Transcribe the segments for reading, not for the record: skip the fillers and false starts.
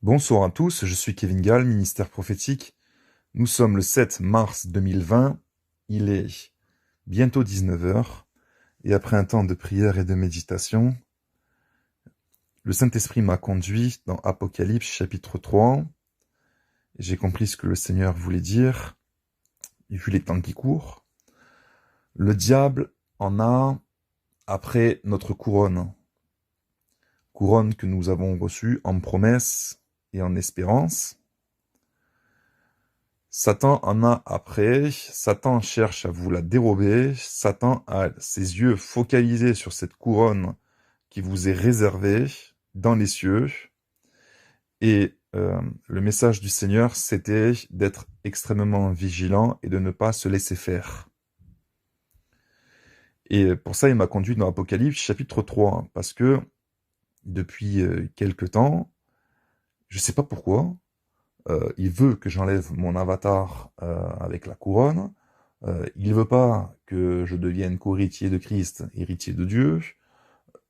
Bonsoir à tous, je suis Kevin Gall, ministère prophétique. Nous sommes le 7 mars 2020, il est bientôt 19 heures, et après un temps de prière et de méditation, le Saint-Esprit m'a conduit dans Apocalypse chapitre 3, et j'ai compris ce que le Seigneur voulait dire, et vu les temps qui courent. Le diable en a après notre couronne que nous avons reçue en promesse et en espérance. Satan en a après, Satan cherche à vous la dérober, Satan a ses yeux focalisés sur cette couronne qui vous est réservée dans les cieux, et le message du Seigneur, c'était d'être extrêmement vigilant et de ne pas se laisser faire. Et pour ça, il m'a conduit dans Apocalypse chapitre 3, parce que depuis quelque temps, je ne sais pas pourquoi, il veut que j'enlève mon avatar avec la couronne. Il veut pas que je devienne co-héritier de Christ, héritier de Dieu.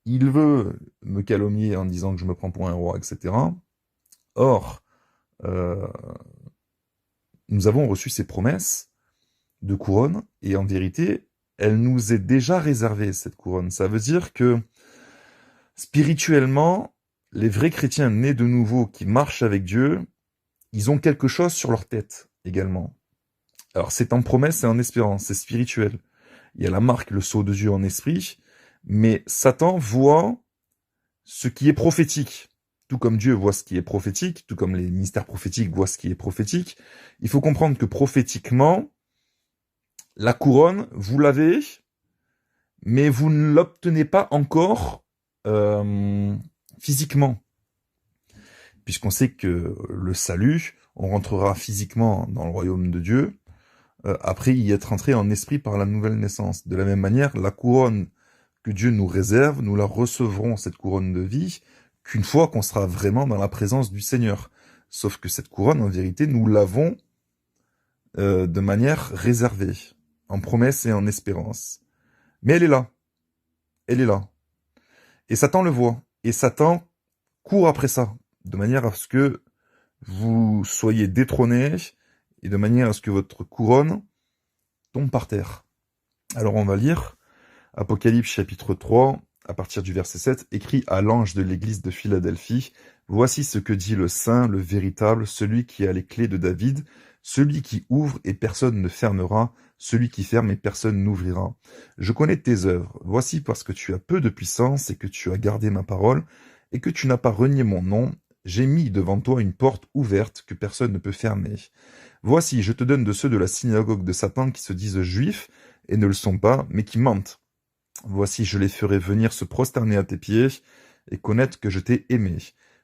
Il veut me calomnier en disant que je me prends pour un roi, etc. Or, nous avons reçu ces promesses de couronne, et en vérité, elle nous est déjà réservée, cette couronne. Ça veut dire que, spirituellement, les vrais chrétiens nés de nouveau qui marchent avec Dieu, ils ont quelque chose sur leur tête également. Alors c'est en promesse et en espérance, c'est spirituel. Il y a la marque, le sceau de Dieu en esprit, mais Satan voit ce qui est prophétique. Tout comme Dieu voit ce qui est prophétique, tout comme les ministères prophétiques voient ce qui est prophétique, il faut comprendre que prophétiquement, la couronne, vous l'avez, mais vous ne l'obtenez pas encore physiquement. Puisqu'on sait que le salut, on rentrera physiquement dans le royaume de Dieu, après y être entré en esprit par la nouvelle naissance. De la même manière, la couronne que Dieu nous réserve, nous la recevrons, cette couronne de vie, qu'une fois qu'on sera vraiment dans la présence du Seigneur. Sauf que cette couronne, en vérité, nous l'avons de manière réservée, en promesse et en espérance. Mais elle est là. Elle est là. Et Satan le voit. Et Satan court après ça, de manière à ce que vous soyez détrônés, et de manière à ce que votre couronne tombe par terre. Alors on va lire Apocalypse chapitre 3, à partir du verset 7, écrit à l'ange de l'église de Philadelphie, « Voici ce que dit le Saint, le véritable, celui qui a les clés de David, celui qui ouvre et personne ne fermera, celui qui ferme et personne n'ouvrira. Je connais tes œuvres. Voici parce que tu as peu de puissance et que tu as gardé ma parole et que tu n'as pas renié mon nom, j'ai mis devant toi une porte ouverte que personne ne peut fermer. Voici, je te donne de ceux de la synagogue de Satan qui se disent juifs et ne le sont pas, mais qui mentent. Voici, je les ferai venir se prosterner à tes pieds et connaître que je t'ai aimé.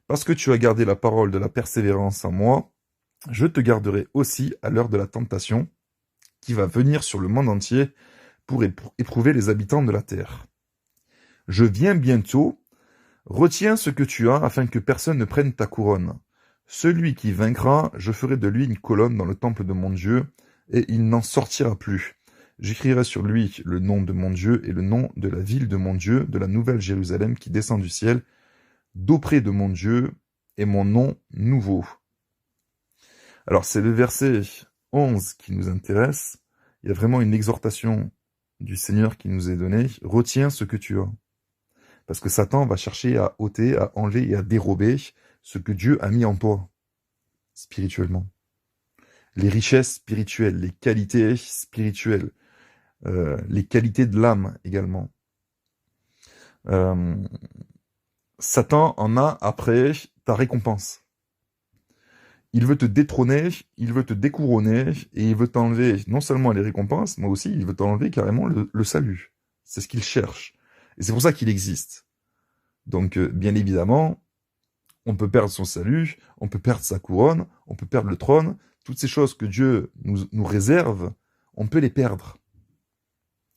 Parce que tu as gardé la parole de la persévérance en moi, je te garderai aussi à l'heure de la tentation qui va venir sur le monde entier pour éprouver les habitants de la terre. Je viens bientôt, retiens ce que tu as afin que personne ne prenne ta couronne. Celui qui vaincra, je ferai de lui une colonne dans le temple de mon Dieu, et il n'en sortira plus. J'écrirai sur lui le nom de mon Dieu et le nom de la ville de mon Dieu, de la nouvelle Jérusalem qui descend du ciel, d'auprès de mon Dieu, et mon nom nouveau. Alors c'est le verset 11 qui nous intéresse. Il y a vraiment une exhortation du Seigneur qui nous est donnée. Retiens ce que tu as. Parce que Satan va chercher à ôter, à enlever et à dérober ce que Dieu a mis en toi, spirituellement. Les richesses spirituelles, les qualités spirituelles, les qualités de l'âme également. Satan en a après ta récompense. Il veut te détrôner, il veut te découronner, et il veut t'enlever non seulement les récompenses, mais aussi il veut t'enlever carrément le salut. C'est ce qu'il cherche. Et c'est pour ça qu'il existe. Donc, bien évidemment, on peut perdre son salut, on peut perdre sa couronne, on peut perdre le trône. Toutes ces choses que Dieu nous réserve, on peut les perdre.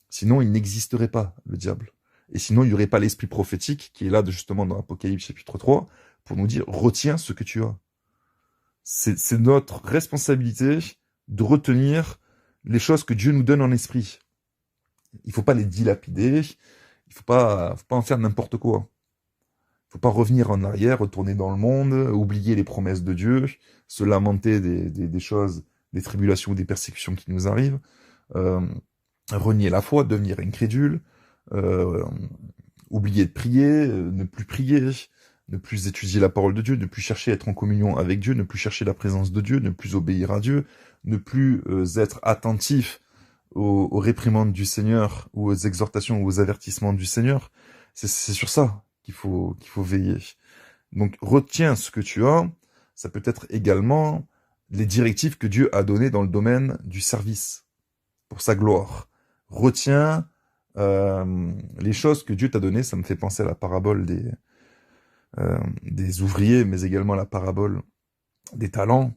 Sinon, il n'existerait pas, le diable. Et sinon, il n'y aurait pas l'esprit prophétique qui est là justement dans Apocalypse chapitre 3 pour nous dire « Retiens ce que tu as ». C'est notre responsabilité de retenir les choses que Dieu nous donne en esprit. Il ne faut pas les dilapider, il ne faut pas en faire n'importe quoi. Il Faut pas revenir en arrière, retourner dans le monde, oublier les promesses de Dieu, se lamenter des choses, des tribulations, des persécutions qui nous arrivent, euh, renier la foi, devenir incrédule, euh, oublier de prier, ne plus prier, ne plus étudier la parole de Dieu, ne plus chercher à être en communion avec Dieu, ne plus chercher la présence de Dieu, ne plus obéir à Dieu, ne plus être attentif aux réprimandes du Seigneur, ou aux exhortations, ou aux avertissements du Seigneur. C'est sur ça qu'il faut veiller. Donc retiens ce que tu as, ça peut être également les directives que Dieu a données dans le domaine du service, pour sa gloire. Retiens les choses que Dieu t'a données, ça me fait penser à la parabole des ouvriers, mais également à la parabole des talents,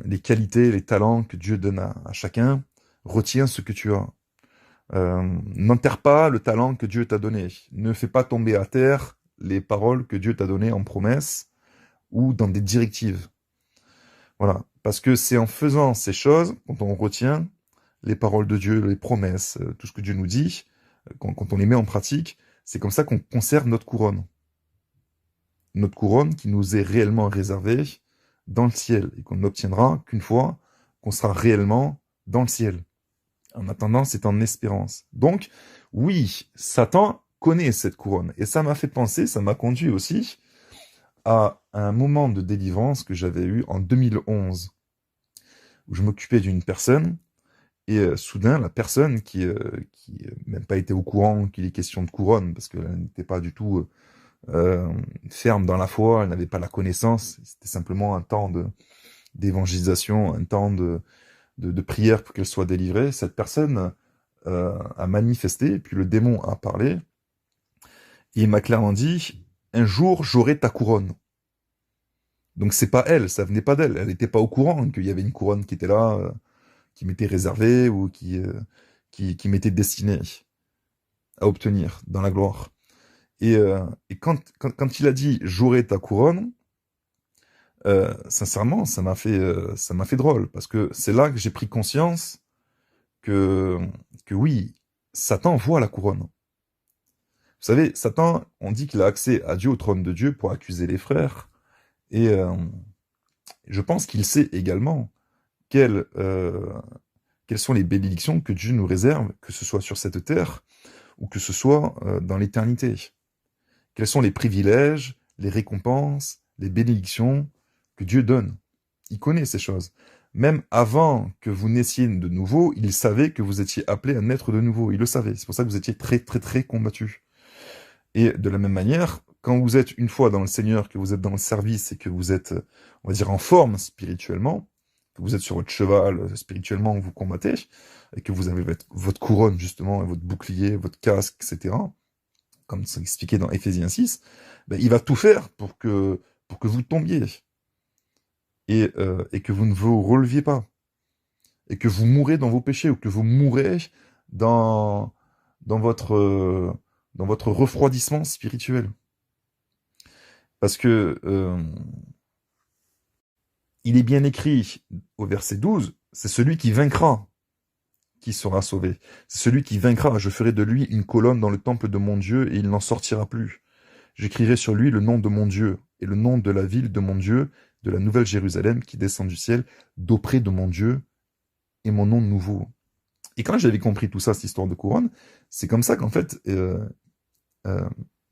les qualités, les talents que Dieu donne à chacun. Retiens ce que tu as. N'enterre pas le talent que Dieu t'a donné. Ne fais pas tomber à terre les paroles que Dieu t'a données en promesse ou dans des directives. Voilà. Parce que c'est en faisant ces choses, quand on retient les paroles de Dieu, les promesses, tout ce que Dieu nous dit, quand on les met en pratique, c'est comme ça qu'on conserve notre couronne. Notre couronne qui nous est réellement réservée dans le ciel et qu'on n'obtiendra qu'une fois qu'on sera réellement dans le ciel. En attendant, c'est en espérance. Donc, oui, Satan connaît cette couronne. Et ça m'a fait penser, ça m'a conduit aussi à un moment de délivrance que j'avais eu en 2011, où je m'occupais d'une personne, et soudain, la personne qui même pas été au courant qu'il est question de couronne, parce qu'elle n'était pas du tout ferme dans la foi, elle n'avait pas la connaissance, c'était simplement un temps d'évangélisation, un temps de prière pour qu'elle soit délivrée. Cette personne a manifesté, et puis le démon a parlé, et il m'a clairement dit, un jour j'aurai ta couronne. Donc c'est pas elle, ça venait pas d'elle, elle n'était pas au courant qu'il y avait une couronne qui était là, qui m'était réservée, ou qui m'était destinée à obtenir dans la gloire. Et quand il a dit j'aurai ta couronne, sincèrement, ça m'a fait drôle, parce que c'est là que j'ai pris conscience que oui, Satan voit la couronne. Vous savez, Satan, on dit qu'il a accès à Dieu, au trône de Dieu, pour accuser les frères, et je pense qu'il sait également quelles sont les bénédictions que Dieu nous réserve, que ce soit sur cette terre, ou que ce soit dans l'éternité. Quels sont les privilèges, les récompenses, les bénédictions que Dieu donne. Il connaît ces choses. Même avant que vous naissiez de nouveau, il savait que vous étiez appelé à naître de nouveau. Il le savait. C'est pour ça que vous étiez très, très, très combattu. Et de la même manière, quand vous êtes une fois dans le Seigneur, que vous êtes dans le service et que vous êtes, on va dire, en forme spirituellement, que vous êtes sur votre cheval spirituellement, vous combattez, et que vous avez votre couronne, justement, et votre bouclier, votre casque, etc., comme c'est expliqué dans Éphésiens 6, ben, il va tout faire pour que vous tombiez. Et que vous ne vous releviez pas. Et que vous mourrez dans vos péchés, ou que vous mourrez dans votre refroidissement spirituel. Parce que il est bien écrit au verset 12, c'est celui qui vaincra qui sera sauvé. C'est celui qui vaincra. Je ferai de lui une colonne dans le temple de mon Dieu, et il n'en sortira plus. J'écrirai sur lui le nom de mon Dieu, et le nom de la ville de mon Dieu, de la nouvelle Jérusalem qui descend du ciel, d'auprès de mon Dieu, et mon nom nouveau. Et quand j'avais compris tout ça, cette histoire de couronne, c'est comme ça qu'en fait,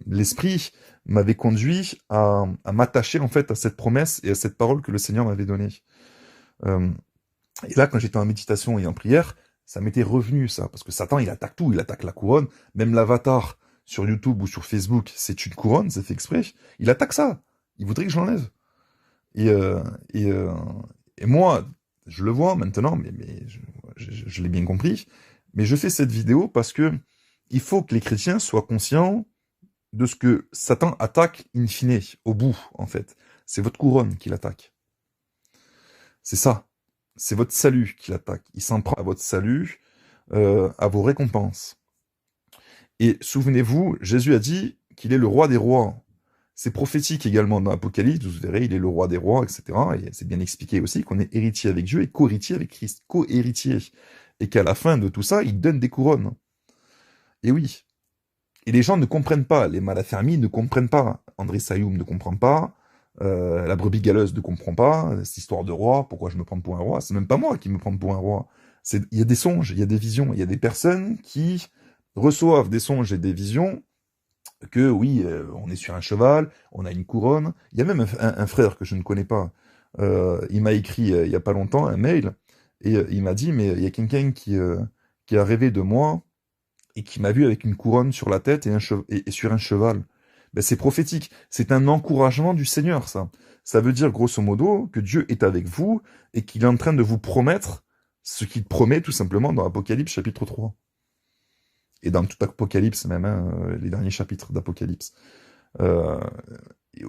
l'Esprit m'avait conduit à m'attacher en fait à cette promesse et à cette parole que le Seigneur m'avait donnée. Et là, quand j'étais en méditation et en prière, ça m'était revenu ça, parce que Satan, il attaque tout, il attaque la couronne, même l'avatar sur YouTube ou sur Facebook, c'est une couronne, c'est fait exprès, il attaque ça, il voudrait que je l'enlève. Et moi, je le vois maintenant, mais je l'ai bien compris, mais je fais cette vidéo parce que il faut que les chrétiens soient conscients de ce que Satan attaque in fine, au bout, en fait. C'est votre couronne qu'il attaque. C'est ça. C'est votre salut qu'il attaque. Il s'en prend à votre salut, à vos récompenses. Et souvenez-vous, Jésus a dit qu'il est le roi des rois. C'est prophétique également dans l'Apocalypse, vous verrez, il est le roi des rois, etc. Et c'est bien expliqué aussi qu'on est héritier avec Dieu et co-héritier avec Christ, co-héritier. Et qu'à la fin de tout ça, il donne des couronnes. Et oui. Et les gens ne comprennent pas, les Malafermi ne comprennent pas, André Sayoum ne comprend pas, la brebis galeuse ne comprend pas, cette histoire de roi, pourquoi je me prends pour un roi, c'est même pas moi qui me prends pour un roi. Il y a des songes, il y a des visions, il y a des personnes qui reçoivent des songes et des visions, que oui, on est sur un cheval, on a une couronne. Il y a même un frère que je ne connais pas, il m'a écrit il y a pas longtemps un mail, et il m'a dit, mais il y a quelqu'un qui a rêvé de moi, et qui m'a vu avec une couronne sur la tête et sur un cheval. Ben, c'est prophétique. C'est un encouragement du Seigneur, ça. Ça veut dire, grosso modo, que Dieu est avec vous et qu'il est en train de vous promettre ce qu'il promet tout simplement dans Apocalypse chapitre 3. Et dans tout Apocalypse, même, hein, les derniers chapitres d'Apocalypse. Euh,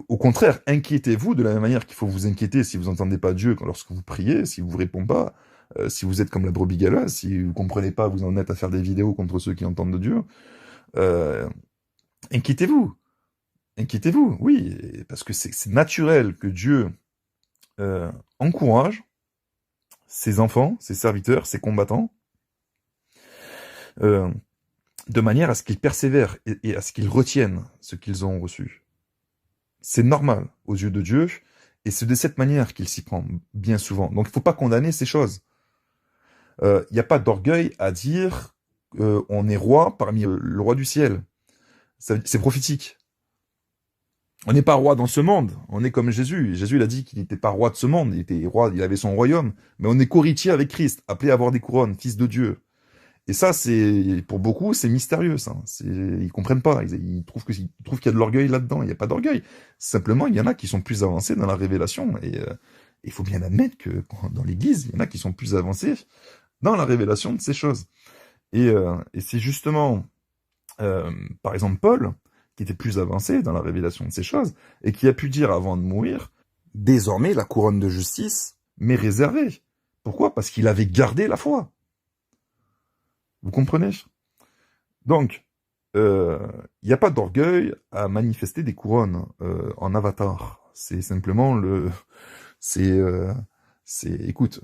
Au contraire, inquiétez-vous de la même manière qu'il faut vous inquiéter si vous n'entendez pas Dieu lorsque vous priez, si vous ne répondez pas, si vous êtes comme la brebis galeuse, si vous comprenez pas, vous en êtes à faire des vidéos contre ceux qui entendent de Dieu. Euh, Inquiétez-vous, inquiétez-vous, oui, parce que c'est naturel que Dieu encourage ses enfants, ses serviteurs, ses combattants, euh, de manière à ce qu'ils persévèrent et à ce qu'ils retiennent ce qu'ils ont reçu. C'est normal aux yeux de Dieu, et c'est de cette manière qu'il s'y prend bien souvent. Donc il ne faut pas condamner ces choses. Il n'y a pas d'orgueil à dire on est roi parmi le roi du ciel. C'est prophétique. On n'est pas roi dans ce monde, on est comme Jésus. Jésus il a dit qu'il n'était pas roi de ce monde, il était roi, il avait son royaume, mais on est co-héritier avec Christ, appelé à avoir des couronnes, fils de Dieu. Et ça, c'est pour beaucoup, c'est mystérieux, ça. Ils comprennent pas, ils trouvent qu'il y a de l'orgueil là-dedans. Il n'y a pas d'orgueil. Simplement, il y en a qui sont plus avancés dans la révélation, et il faut bien admettre que dans l'Église, il y en a qui sont plus avancés dans la révélation de ces choses. Et c'est justement, par exemple, Paul, qui était plus avancé dans la révélation de ces choses, et qui a pu dire avant de mourir, désormais la couronne de justice m'est réservée. Pourquoi? Parce qu'il avait gardé la foi. Vous comprenez? Donc, il n'y a pas d'orgueil à manifester des couronnes en avatar. C'est simplement écoute,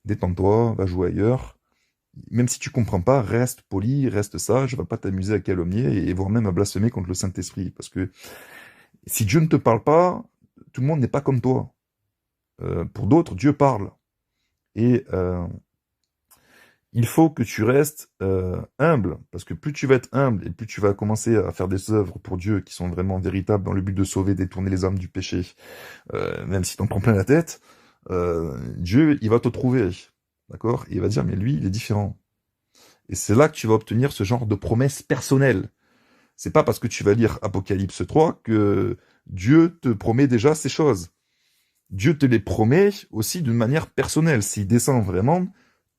détends-toi, va jouer ailleurs. Même si tu comprends pas, reste poli, reste sage, va pas t'amuser à calomnier et voire même à blasphémer contre le Saint-Esprit. Parce que si Dieu ne te parle pas, tout le monde n'est pas comme toi. Pour d'autres, Dieu parle. Et il faut que tu restes humble, parce que plus tu vas être humble et plus tu vas commencer à faire des œuvres pour Dieu qui sont vraiment véritables dans le but de sauver, détourner les âmes du péché, même si t'en prends plein la tête, Dieu, il va te trouver, d'accord? Et il va dire, mais lui, il est différent. Et c'est là que tu vas obtenir ce genre de promesses personnelles. C'est pas parce que tu vas lire Apocalypse 3 que Dieu te promet déjà ces choses. Dieu te les promet aussi d'une manière personnelle, s'il descend vraiment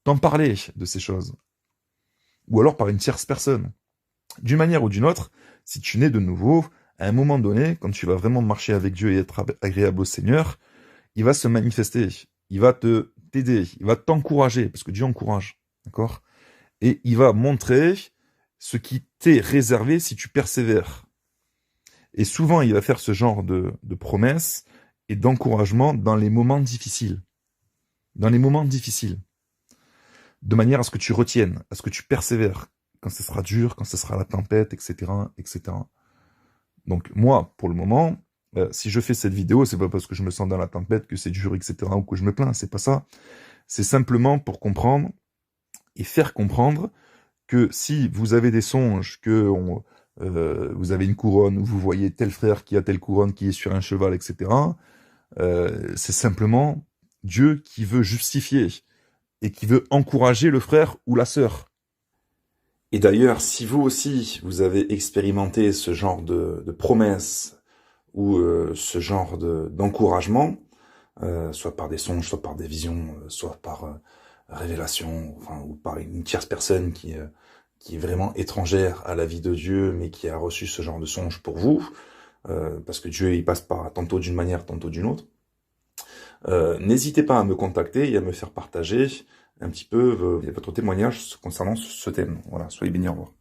t'en parler de ces choses. Ou alors par une tierce personne. D'une manière ou d'une autre, si tu nais de nouveau, à un moment donné, quand tu vas vraiment marcher avec Dieu et être agréable au Seigneur, il va se manifester, il va t'aider, il va t'encourager, parce que Dieu encourage, d'accord? Et il va montrer ce qui t'est réservé si tu persévères. Et souvent, il va faire ce genre de promesses et d'encouragement dans les moments difficiles. Dans les moments difficiles. De manière à ce que tu retiennes, à ce que tu persévères, quand ce sera dur, quand ce sera la tempête, etc., etc. Donc moi, pour le moment, si je fais cette vidéo, c'est pas parce que je me sens dans la tempête, que c'est dur, etc., ou que je me plains, c'est pas ça. C'est simplement pour comprendre et faire comprendre que si vous avez des songes, que vous avez une couronne, ou vous voyez tel frère qui a telle couronne, qui est sur un cheval, etc., c'est simplement Dieu qui veut justifier et qui veut encourager le frère ou la sœur. Et d'ailleurs, si vous aussi, vous avez expérimenté ce genre de promesses ou ce genre d'encouragement, soit par des songes, soit par des visions, soit par révélation, enfin, ou par une tierce personne qui est vraiment étrangère à la vie de Dieu, mais qui a reçu ce genre de songe pour vous, parce que Dieu, il passe par tantôt d'une manière, tantôt d'une autre. N'hésitez pas à me contacter et à me faire partager un petit peu votre témoignage concernant ce thème. Voilà, soyez bénis, au revoir.